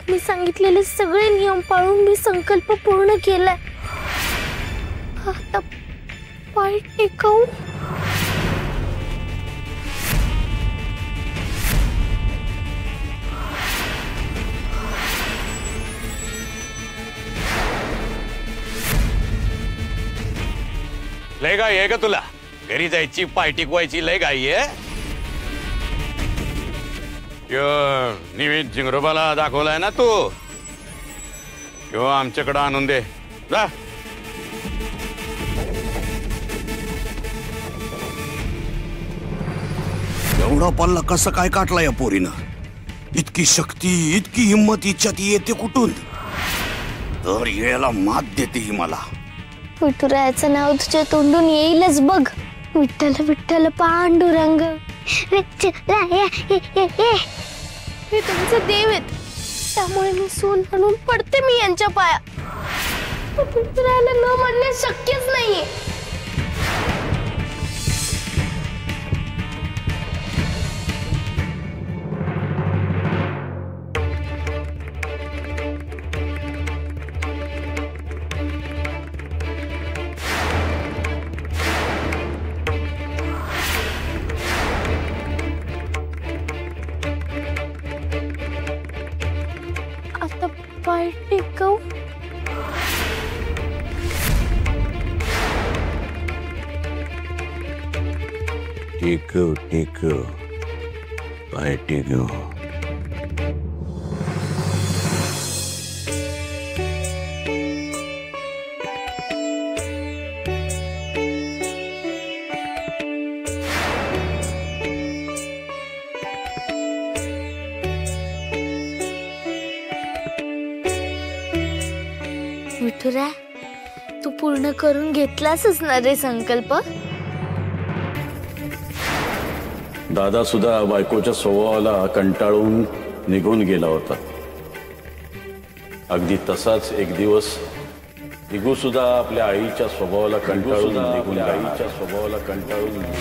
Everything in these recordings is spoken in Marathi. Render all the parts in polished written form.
तुम्ही सांगितलेले सगळे नियम पाळून मी संकल्प पूर्ण केलाय. आता पाय टेकवू. लय घाई आहे का तुला? घरी जायची पाय टिकवायची लय घाई आहे? निवेद जिंगरोबाला दाखवलाय ना तू? किंवा आमच्याकडे आणून दे जा. एवढा पल्ला कसं काय काटला या पोरीनं? इतकी शक्ती इतकी हिंमत इच्छात येते कुठून? तर याला मात देते ही मला. विठुरायाचं नाव तुझ्या तोंडून येईलच बघ. विठ्ठल विठ्ठल पांडुरंग. हे तुमचं देव आहेत, त्यामुळे मी सून म्हणून पडते मी यांच्या पाया. विठुरायाला न म्हणणे शक्यच नाहीये. आता पाय टेकव. टेकव टेकव पाय टेकव. विठुरा, तू पूर्ण करून घेतलासच ना रे संकल्प? दादा सुद्धा बायकोच्या स्वभावाला कंटाळून निघून गेला होता. अगदी तसाच एक दिवस निघू सुद्धा आपल्या आईच्या स्वभावाला कंटाळून निघून आईच्या स्वभावाला कंटाळून निघून.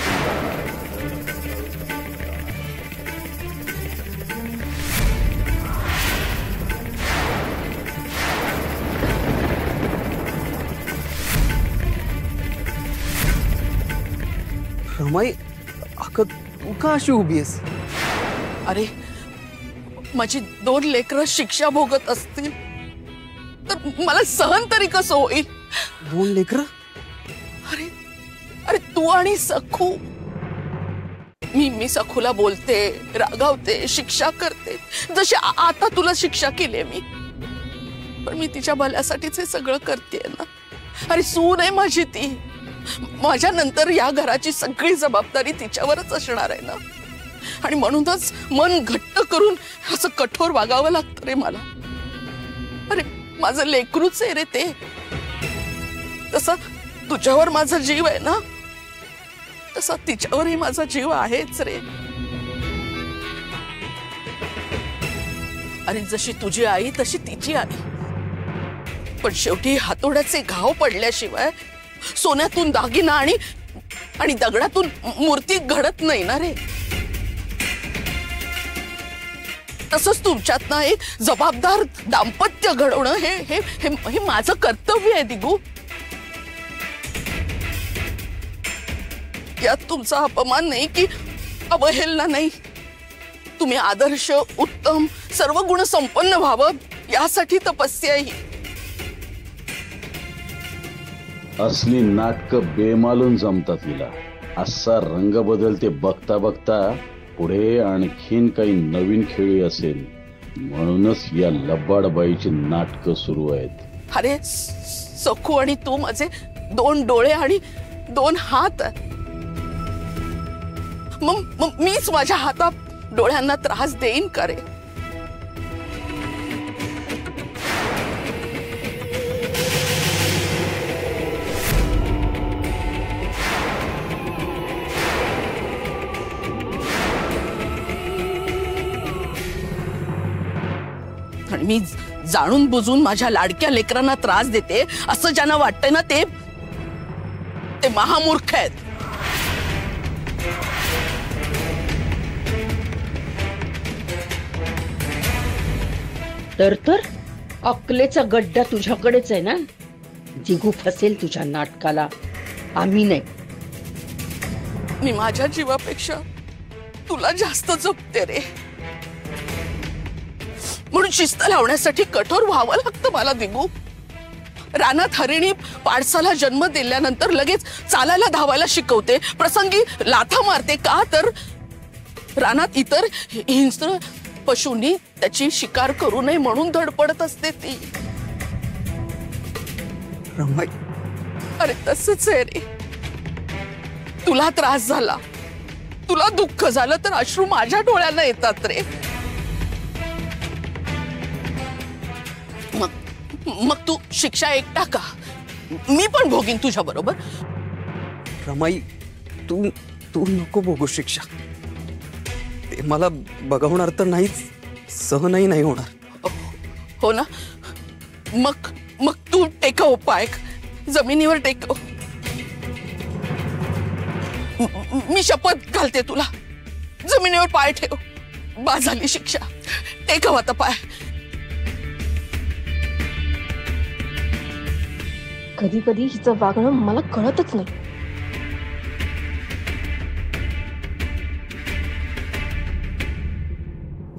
रमाई, अगं तू का अशी उभी आहेस? अरे, माझी 2 लेकरं शिक्षा भोगत असतील तर मला सहन तरी कसं होईल? 2 लेकरं? अरे अरे, तू आणि सखू. मी सखूला बोलते, रागावते, शिक्षा करते, जशी आता तुला शिक्षा केली मी. पण मी तिच्या भल्यासाठीच हे सगळं करते ना. अरे, सून आहे माझी ती. माझ्या नंतर या घराची सगळी जबाबदारी तिच्यावरच असणार आहे ना. आणि म्हणूनच मन घट्ट करून असं कठोर वागावं लागतं रे मला. अरे, माझं लेकरूच आहे रे ते. तसा तुझ्यावर माझा जीव आहे ना, तसा तिच्यावरही माझा जीव आहेच रे. आणि जशी तुझी आई तशी तिची आई. पण शेवटी हातोड्याचे घाव पडल्याशिवाय सोन्यातून दागिना आणि दगडातून मूर्ती घडत नाही ना रे. तसंच तुमच्यात ना एक जबाबदार दाम्पत्य घडवणं हे हे हे माझं कर्तव्य आहे दिगू. यात तुमचा अपमान नाही की अवहेलना नाही. तुम्ही आदर्श, उत्तम, सर्व गुण संपन्न व्हावं यासाठी तपस्या ही. असली नाटक बेमालून जमतात हिला. असा रंग बदलते बघता बघता पुढे आणखीन काही नवीन खेळी असेल. म्हणूनच या लबाडबाईची नाटक सुरू आहेत. अरे, सखू आणि तू माझे 2 डोळे आणि 2 हात. मग मीच माझ्या हातात डोळ्यांना त्रास देईन का रे? आणि मी जाणून बुजून माझ्या लाडक्या लेकरांना त्रास देते असं ज्यांना वाटतंय ना ते महामूर्ख आहेत. तर अक्कलेचा गड्डा तुझ्याकडेच आहे ना. जिगू फसेल तुझ्या नाटकाला, आम्ही नाही. मी माझ्या जीवापेक्षा तुला जास्त जपते रे. म्हणून शिस्त लावण्यासाठी कठोर व्हावं लागतं मला दिगू. रानात हरिणी पाडसाला जन्म दिल्यानंतर लगेच चालायला धावायला शिकवते, प्रसंगी लाथा मारते. का तर रानात इतर हिंस्र पशूंनी त्याची शिकार करू नये म्हणून धडपडत असते ती. रमाई, अरे तसंच आहे रे. तुला त्रास झाला, तुला दुःख झालं तर अश्रू माझ्या डोळ्यांना येतात रे. मग तू शिक्षा एकटा का? मी पण भोगीन तुझ्या बरोबर. रमाई, तू नको भोगू शिक्षा. ते मला बघवणार तर नाहीच, सहनही नाही होणार. हो ना. मग तू टेकव पाय, जमिनीवर टेकव. मी शपथ घालते तुला, जमिनीवर पाय ठेव. बास झाली शिक्षा, टेकव आता पाय. कधी कधी हिचं वागणं मला कळतच नाही.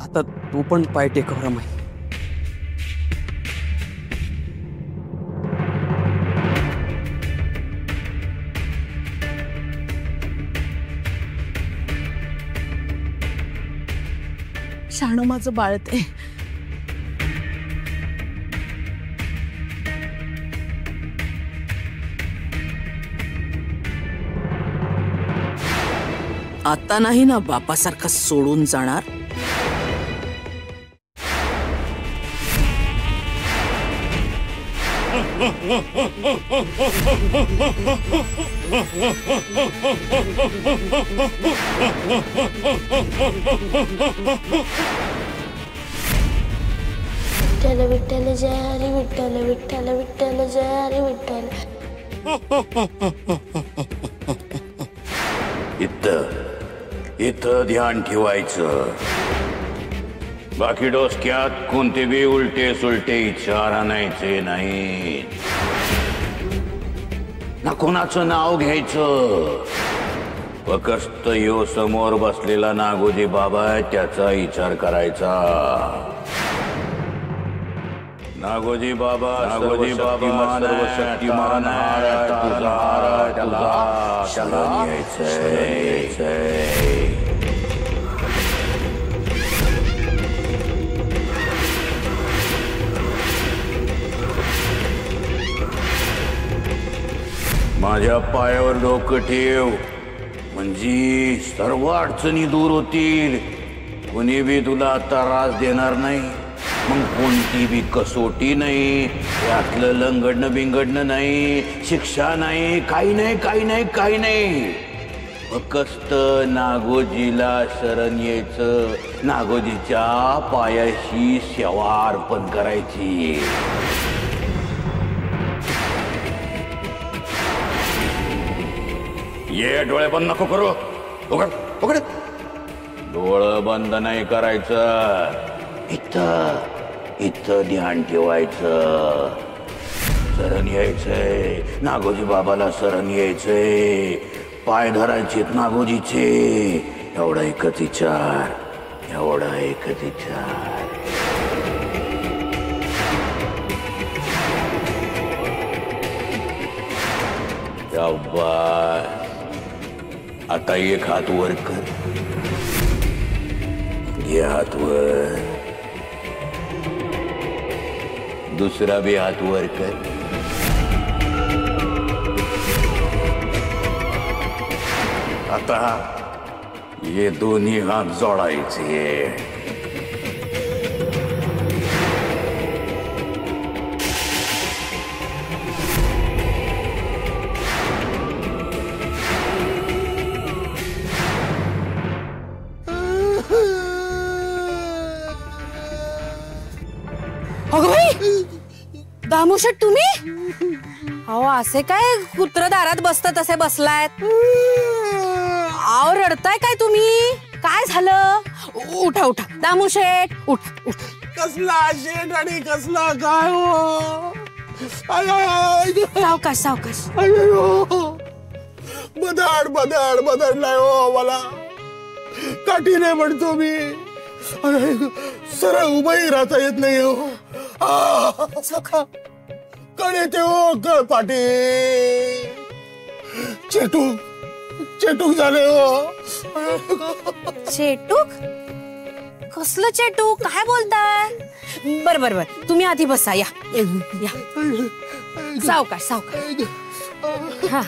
आता तू पण पाय टेकव रमाई. शाणं माझं बाळते. आता नाही ना बापासारखा सोडून जाणार. विठ्ठल विठ्ठल जय हरी विठ्ठल विठ्ठल विठ्ठल जय हरी विठ्ठल. इथं ध्यान ठेवायचं. बाकी डोसक्यात कोणते बी उलटे सुलटे विचार आणायचे नाही ना. कोणाचं नाव घ्यायचं. फक्त यो समोर बसलेला नागोजी बाबा त्याचा विचार करायचा. नागोजी बाबा सर्वशक्तिमान माझ्या पायावर डोकं ठेव, म्हणजे सर्व अडचणी दूर होतील. कोणी बी तुला त्रास देणार नाही. मग कोणती बी कसोटी नाही, यातलं लंगडणं बिंगडणं नाही, शिक्षा नाही, काही नाही, काही नाही, काही नाही. फक्त नागोजीला शरण यायचं, नागोजीच्या पायाशी सेवा अर्पण करायची. ये डोळे बंद नको करू. उघड उघड. डोळं बंद नाही करायचं. इथं ध्यान ठेवायचं. शरण यायचंय, नागोजी बाबाला शरण यायचंय. पाय धरायचे नागोजीचे. एवढा एकच विचार, एवढा एकच विचार. आता एक हात वर कर. ये हात वर. दुसरा भी हात वर कर. आता ये दोन्ही हात जोडायचे. दामुशेट तुम्ही? अहो असे काय कुत्र दारात बसतात असे बसलायत? आव रडताय काय तुम्ही? काय झालं? उठा उठा दामुशेट, उठ उठ. कसला शेट आणि कसला काय हो. सावकाश सावकाश. बदडलाय हो मला. काठीने म्हणतो मी. सरळ उभंही राहता येत नाही हो. कळ येते हो कळ पाठी. चेटूक झाले हो. चेटूक? कसलं चेटूक? काय बोलताय? बर बर बर, तुम्ही आधी बसा. या या. सावकाश सावकाश. हा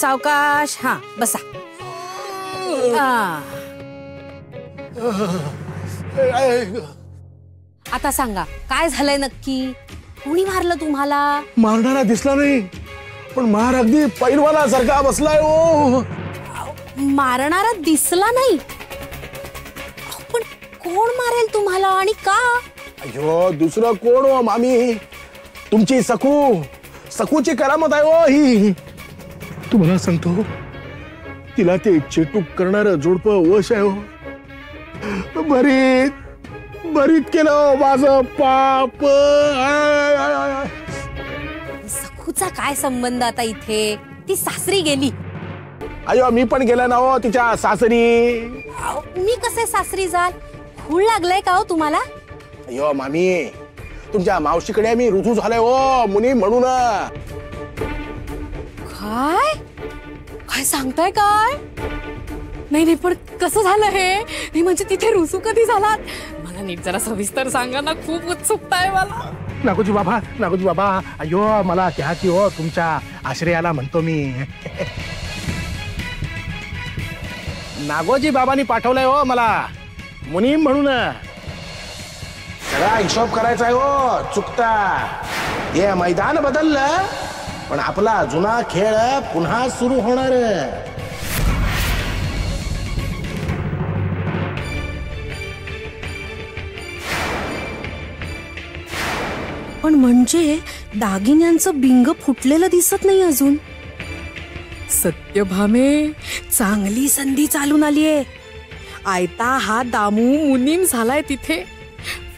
सावकाश. हा बसा. आता सांगा काय झालंय नक्की? कुणी मारलं तुम्हाला? मारणारा दिसला नाही, पण मार अगदी पैलवानासारखा बसलाय हो. मारणारा दिसला नाही, पण कोण मारेल तुम्हाला आणि का? अयो दुसरं कोण हो मामी, तुमची सखूची करामत आहे हो ही. तुम्हाला सांगतो, तिला ते चेटूक करणार जोडपं वश आहे हो. बरीत केलं माझं पाप. सखूचा काय संबंध आता इथे? ती सासरी गेली. अयो मी पण गेला ना हो तिच्या सासरी. मी कसे सासरी जाल? खूळ लागलाय का हो तुम्हाला? अयो मामी, तुमच्या मावशीकडे मी रुजू झालोय हो मुनी म्हणून. काय काय सांगताय? काय नाही नाही, पण कसं झालं हे? नाही म्हणजे तिथे रुसू कधी झालात? मला नीट जरा सविस्तर सांगा ना, खूप उत्सुकता आहे मला. नागोजी बाबा, अयो मला घ्या की हो तुमच्या आश्रयाला म्हणतो मी. नागोजी बाबांनी पाठवलंय हो मला मुनी म्हणून. सगळा हिशोब करायचा आहे हो चुकता. हे मैदान बदललं, पण आपला जुना खेळ पुन्हा सुरू होणार. पण म्हणजे दागिन्यांचं बिंग फुटलेलं दिसत नाही अजून. सत्यभामे, चांगली संधी चालून आलीये. आयता हा दामू मुनीम झालाय तिथे.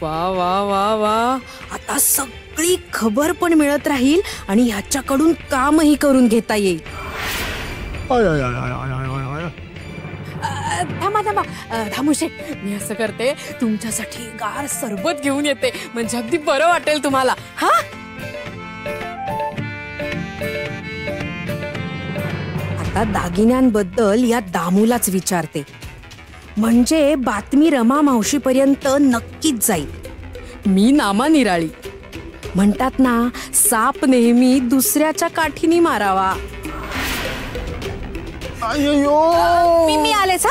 वा वा वा वा. आता सगळी खबर पण मिळत राहील आणि ह्याच्याकडून कामही करून घेता येईल. थांबा धामुशे, मी असं करते, तुमच्यासाठी गार सरबत घेऊन येते, म्हणजे अगदी बरं वाटेल तुम्हाला. हा आता दागिन्यांबद्दल या दामूलाच विचारते, म्हणजे बातमी रमा मावशीपर्यंत नक्कीच जाईल. मी नामा निराळी. म्हणतात ना, साप नेहमी दुसऱ्याच्या काठीने मारावा. मी आलेच.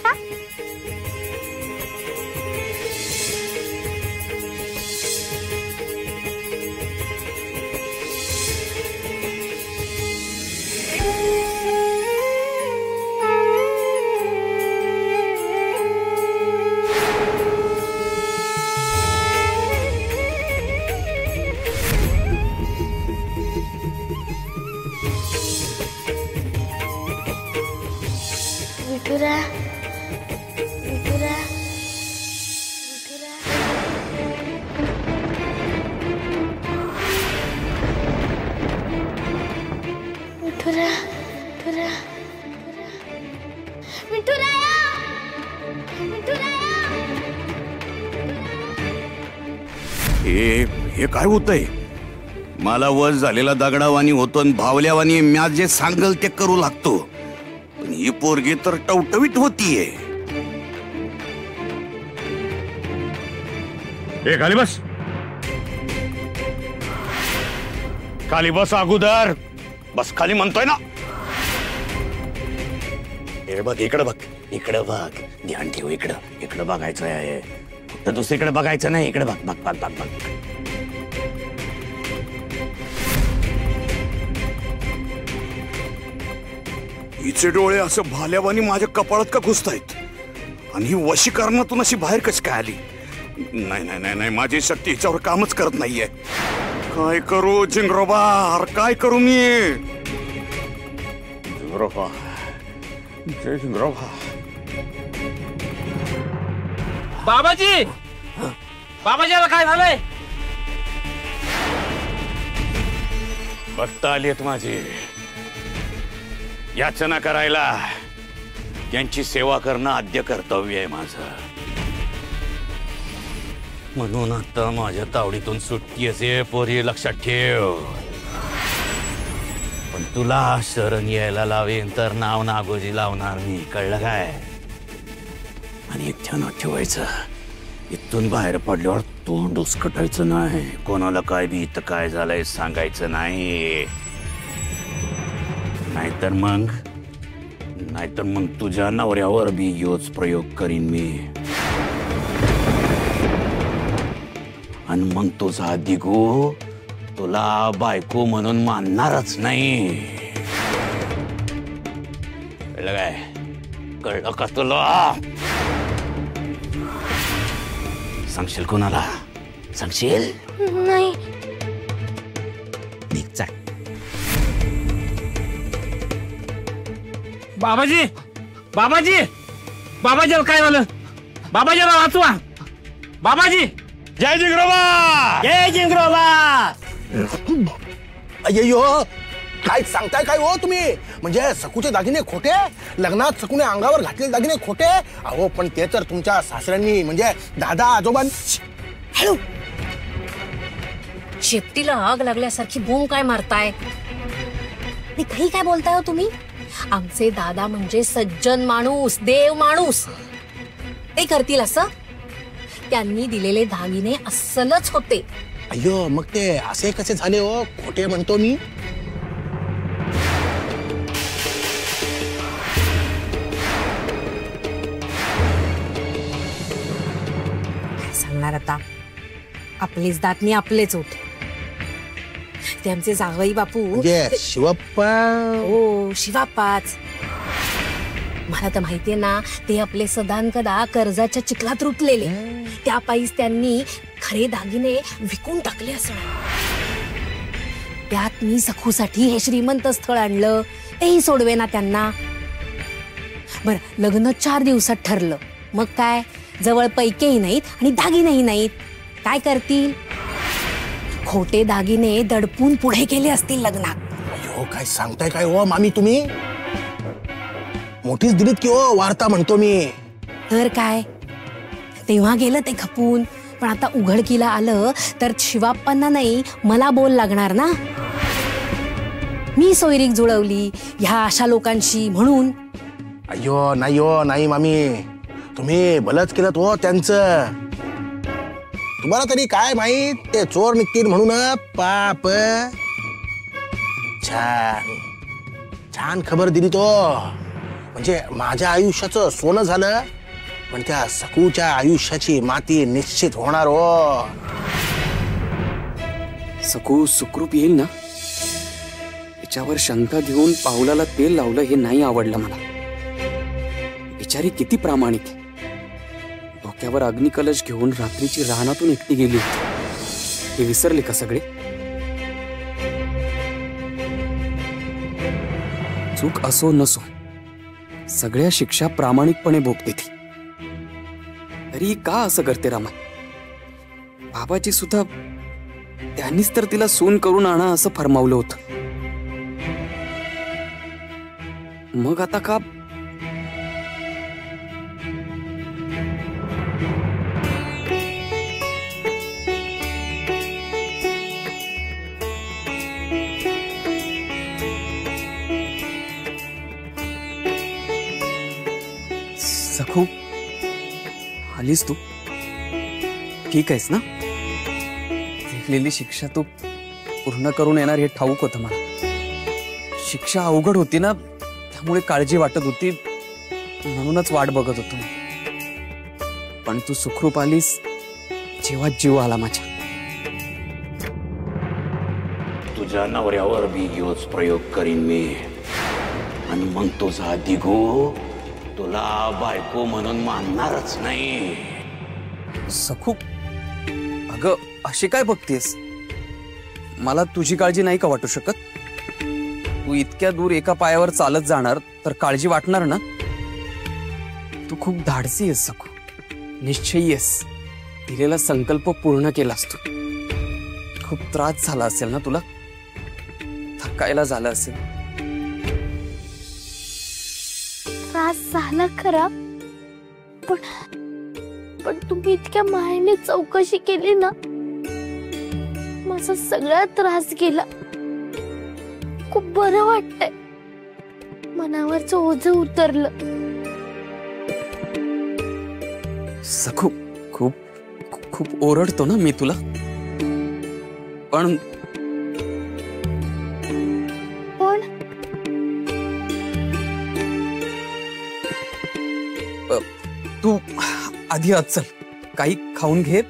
हा विठुरा, विठुरा, विठुरा, विठुरा, विठुरा, विठुरा, विठुरा. हे काय होतंय? मला वज झालेला दगडावानी होतो आणि भावल्यावानी म्या जे सांगल ते करू लागतो. पण ही पोरगी तर टवटवीत होतीये. खाली बस, खाली बस. अगोदर बस खाली म्हणतोय ना. हे बघ, इकडं बघ, इकडं बघ. ध्यान ठेव, इकडं बघायचं आहे. तर दुसरीकडे बघायचं नाही. इकडे बघ बघ बघ बघ बघ. हिचे डोळे असं भाल्यावानी माझ्या कपाळात का घुसतायत आणि ही वशीकरणातून अशी बाहेर कशी काय आली? नाही नाही नाही नाही, माझी शक्ती हिच्यावर कामच करत नाहीये. काय करू जिंगरोबा, अरे काय करू मी? जिंगरोबा, जय जिंगरोबा. बाबाजी, बाबाजीला काय झालंय? बघता आलीत माझी याचना करायला. त्यांची सेवा करणं आद्य कर्तव्य आहे माझं. म्हणून आता माझ्या तावडीतून सुट्टी असे पोरी, लक्षात ठेव. पण तुला शरण यायला लावेन तर नाव नागोजी लावणार मी, कळलं काय? आणि एक ध्यानात ठेवायचं, इथून बाहेर पडल्यावर तोंड उसकटायचं नाही. कोणाला काय बी इथं काय झालंय सांगायचं नाही. नाहीतर मग तुझ्या नवऱ्यावर बी योच प्रयोग करीन मी. आणि मग तुझा दिगू तुला बायको म्हणून मानणारच नाही. कळलं काय? कळलं का तुला? सांगशील कोणाला? सांगशील नाही. निघ जा. बाबाजी, बाबाजी, बाबाजीला काय झालं? बाबाजीला वाचवा. बाबाजी, जय जिंगरोबा, जय जिंगरोबा. अय्यो, काय सांगताय काय हो तुम्ही? म्हणजे सकूचे दागिने खोटे, लग्नात सकूने अंगावर घातलेले दागिने खोटे? अहो पण ते तर तुमच्या सासऱ्यांनी म्हणजे दादा आजोबां. हॅलो, शेपटीला आग लागल्यासारखी बूम काय मारताय? काही काय बोलताय हो तुम्ही? आमचे दादा म्हणजे सज्जन माणूस, देव माणूस. ते करतील असं? त्यांनी दिलेले दागिने अस्सलच होते. अय्यो, मग ते असे कसे झाले हो? खोटे म्हणतो मी. सांगणार आता, आपलेच दातनी आपलेच होते. ते आमचे जावई बापू म्हणजे शिवप्पा. हो, शिवाप्पाच. मला तर माहितीये ना, ते आपले सदानकदा कर्जाच्या चिखलात रुतलेले. त्या पायीच त्यांनी खरे दागिने विकून टाकले असणार. त्यात मी सखूसाठी हे श्रीमंत स्थळ आणलं, तेही सोडवे ना त्यांना. बर, लग्न 4 दिवसात ठरलं. मग काय, जवळ पैकेही नाहीत आणि दागिनेही नाहीत. काय करतील? खोटे दागिने दडपून पुढे गेले असतील लग्नात. अय्यो, काय सांगताय काय हो मामी तुम्ही? मोठीच दिलीत की हो वार्ता म्हणतो मी. तर काय, तेव्हा गेलं ते खपून. पण आता उघडकीला आलं तर शिवाप्पांना नाही, मला बोल लागणार ना. मी सोयरीक जुळवली ह्या अशा लोकांशी म्हणून. अय्यो नाही हो, नाही मामी, तुम्ही भलंच केलं हो त्यांचं. तुम्हाला तरी काय माहित, ते चोर निघतील म्हणून. पाप. छान छान खबर दिली तो. म्हणजे माझ्या आयुष्याचं सोनं झालं, पण त्या सकूच्या आयुष्याची माती निश्चित होणार हो. सकू सुखरूप येईल ना? तिच्यावर शंका घेऊन पावलाला तेल लावलं हे नाही आवडलं मला. बिचारी किती प्रामाणिक. डोक्यावर अग्निकलश घेऊन रात्रीची रानातून एकटी गेली होती. हे विसरले का सगळे? चूक असो नसो, सगळ्या शिक्षा प्रामाणिकपणे भोगते ती. तरी का असं करते रामा? बाबाजी सुद्धा त्यांनीच तर तिला सून करून आणा असं फरमावलं होतं. मग आता का? सखू, आलीस तू? ठीक आहेस ना? लिहिलेली शिक्षा तू पूर्ण करून येणार हे ठाऊक होतं मला. शिक्षा अवघड होती ना, त्यामुळे काळजी वाटत होती, म्हणूनच वाट बघत होतो. पण तू सुखरूप आलीस, जेव्हा जीव आला माझ्या. तुझ्या नवऱ्यावर बी योच प्रयोग करीन मी. आणि मग तुझा दिगू तुला बायको म्हणून मानणारच नाही. सखू, अगं अशी काय बघतेस? मला तुझी काळजी नाही का वाटू शकत? तू इतक्या दूर एका पायावर चालत जाणार तर काळजी वाटणार ना? तू खूप धाडसी आहेस सखू, निश्चयी आहेस. दिलेला संकल्प पूर्ण केलास तू. खूप त्रास झाला असेल ना तुला, थकायला झालं असेल. त्रास झाला खरा, पण तुम्ही इतक्या मायेने चौकशी केली ना, माझा सगळा त्रास गेला. खूप बरं वाटतंय, मनावरचं ओझं उतरलं. सखू, खूप खूप ओरडतो ना मी तुला, पण तू आधी आत चल, काही खाऊन घे,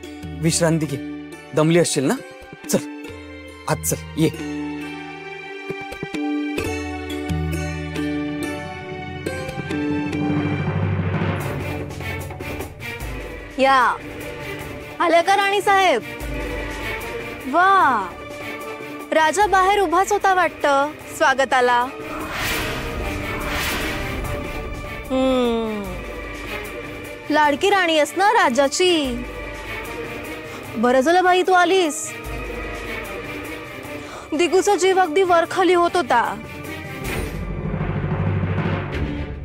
विश्रांती घे. दमली असशील ना? चल आत चल, ये. या आले का राणी साहेब? वा, राजा बाहेर उभाच होता वाटतं स्वागताला. लाडकी राणी आहेस ना राजाची. बरं झालं बाई तू आलीस. दिगूचा जीव अगदी वरखाली होत होता.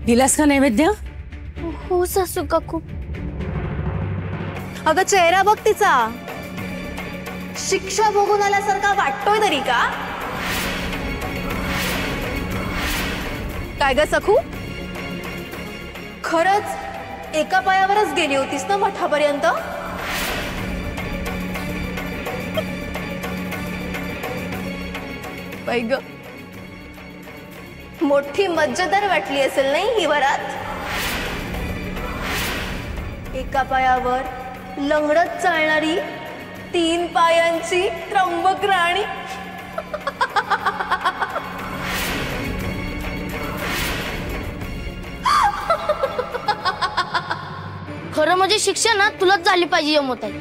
दिलास का नैवेद्य? हो सासू काकू. अगं चेहरा बघ तिचा, शिक्षा भोगून आल्यासारखा वाटतोय तरी का? काय ग सखू, खरच एका पायावरच गेली होतीस ना मठापर्यंत? बाई ग, मोठी मज्जेदार वाटली असेल नाही ही वरात? एका पायावर लंगडत चालणारी 3 पायांची त्र्यंबक राणी. खरं म्हणजे शिक्षा ना तुलाच झाली पाहिजे यमोताई.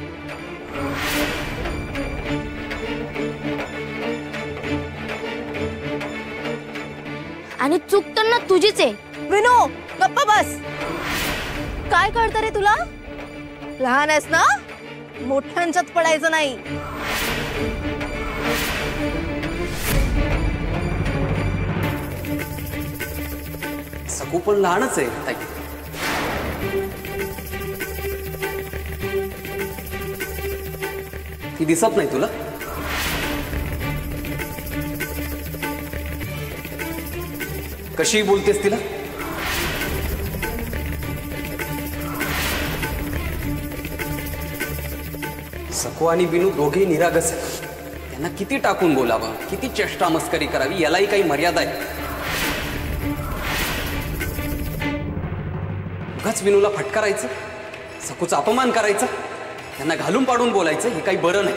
आणि चूक तर ना तुझीच आहे. विनो गप्पा बस. काय कळतं रे तुला? लहान आहेस ना, मोठ्यांच्यात पडायचं नाही. सखू पण लहानच आहे ताई. ती दिसत नाही तुला? कशी बोलतेस तिला? सखू आणि बिनू दोघे निरागस आहेत. त्यांना किती टाकून बोलावं, किती चेष्टा मस्करी करावी, यालाही काही मर्यादा आहे. उगाच बिनूला फटकारायचं, सखूचा अपमान करायचा, त्यांना घालून पाडून बोलायचं, हे काही बरं नाही.